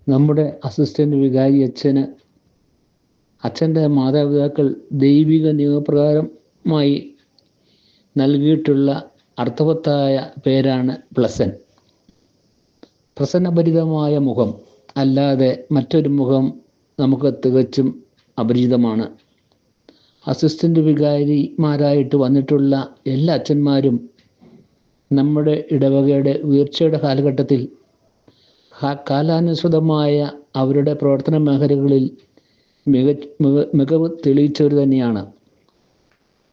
നമ്മുടെ അസിസ്റ്റൻ്റ് വികാരി അച്ഛൻ്റെ മാതാപിതാക്കൾ ദൈവിക നിയമപ്രകാരമായി നൽകിയിട്ടുള്ള അർത്ഥവത്തായ പേരാണ് പ്ലസൻ. പ്രസന്നഭരിതമായ മുഖം അല്ലാതെ മറ്റൊരു മുഖം നമുക്ക് തികച്ചും അപരിചിതമാണ്. അസിസ്റ്റൻ്റ് വികാരിമാരായിട്ട് വന്നിട്ടുള്ള എല്ലാ അച്ഛന്മാരും നമ്മുടെ ഇടവകയുടെ ഉയർച്ചയുടെ കാലഘട്ടത്തിൽ കാലാനുസൃതമായ അവരുടെ പ്രവർത്തന മേഖലകളിൽ മികവ് തെളിയിച്ചവർ തന്നെയാണ്.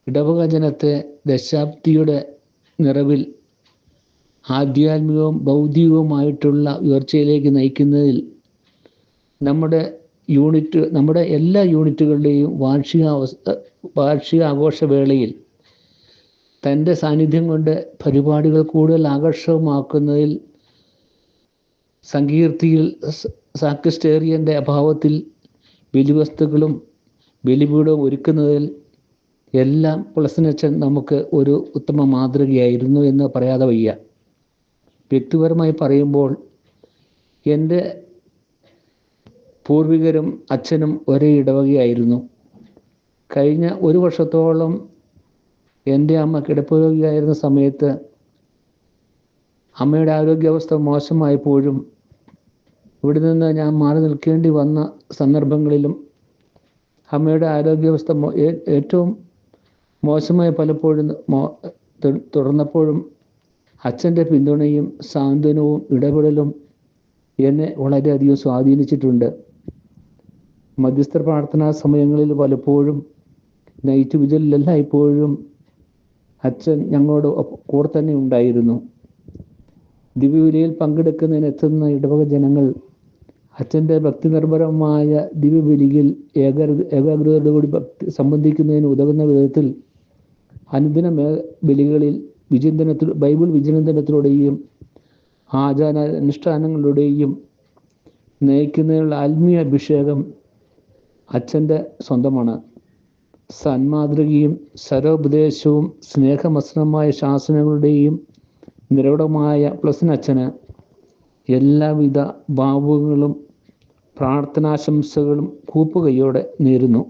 ഇടവക ജനത്തെ ദശാബ്ദിയുടെ നിറവിൽ ആധ്യാത്മികവും ഭൗതികവുമായിട്ടുള്ള ഉയർച്ചയിലേക്ക് നയിക്കുന്നതിൽ നമ്മുടെ എല്ലാ യൂണിറ്റുകളുടെയും വാർഷിക ആഘോഷവേളയിൽ തൻ്റെ സാന്നിധ്യം കൊണ്ട് പരിപാടികൾ കൂടുതൽ ആകർഷകമാക്കുന്നതിൽ, സങ്കീർത്തിയിൽ സാക്രിസ്റ്റേറിയൻ്റെ അഭാവത്തിൽ ബലിവസ്തുക്കളും ബലിപീഠവും ഒരുക്കുന്നതിൽ എല്ലാം പ്ലസനച്ചൻ നമുക്ക് ഒരു ഉത്തമ മാതൃകയായിരുന്നു എന്ന് പറയാതെ വയ്യ. വ്യക്തിപരമായി പറയുമ്പോൾ എൻ്റെ പൂർവികരും അച്ഛനും ഒരേ ഇടവകയായിരുന്നു. കഴിഞ്ഞ ഒരു വർഷത്തോളം എൻ്റെ അമ്മ കിടപ്പുരോഗിയായിരുന്ന സമയത്ത് അമ്മയുടെ ആരോഗ്യാവസ്ഥ മോശമായപ്പോഴും ഇവിടെ നിന്ന് ഞാൻ മാറി നിൽക്കേണ്ടി വന്ന സന്ദർഭങ്ങളിലും അമ്മയുടെ ആരോഗ്യാവസ്ഥ ഏറ്റവും മോശമായി പലപ്പോഴും തുടർന്നപ്പോഴും അച്ഛൻ്റെ പിന്തുണയും സാന്ത്വനവും ഇടപെടലും എന്നെ വളരെയധികം സ്വാധീനിച്ചിട്ടുണ്ട്. മധ്യസ്ഥ പ്രാർത്ഥനാ സമയങ്ങളിൽ പലപ്പോഴും നൈറ്റ് വിജിലെല്ലാം ഇപ്പോഴും അച്ഛൻ ഞങ്ങളോട് കൂടെ തന്നെ ഉണ്ടായിരുന്നു. ദിവ്യബലിയിൽ പങ്കെടുക്കുന്നതിനെത്തുന്ന ഇടവക ജനങ്ങൾ അച്ഛൻ്റെ ഭക്തി നിർഭരമായ ദിവ്യബലിയിൽ ഏകാഗ്രതയോടുകൂടി സംബന്ധിക്കുന്നതിന് ഉതകുന്ന വിധത്തിൽ അനുദിന ബലികളിൽ ബൈബിൾ വിചിന്തനത്തിലൂടെയും ആചാരാനുഷ്ഠാനങ്ങളിലൂടെയും നയിക്കുന്നതിനുള്ള ആത്മീയ അഭിഷേകം അച്ഛൻ്റെ സ്വന്തമാണ്. സന്മാതൃകയും സരോപദേശവും സ്നേഹമസനമായ ശാസനകളുടെയും നിരവധമായ പ്ലസനച്ചന് എല്ലാവിധ ഭാവുകങ്ങളും പ്രാർത്ഥനാശംസകളും കൂപ്പുകൈയോടെ നേരുന്നു.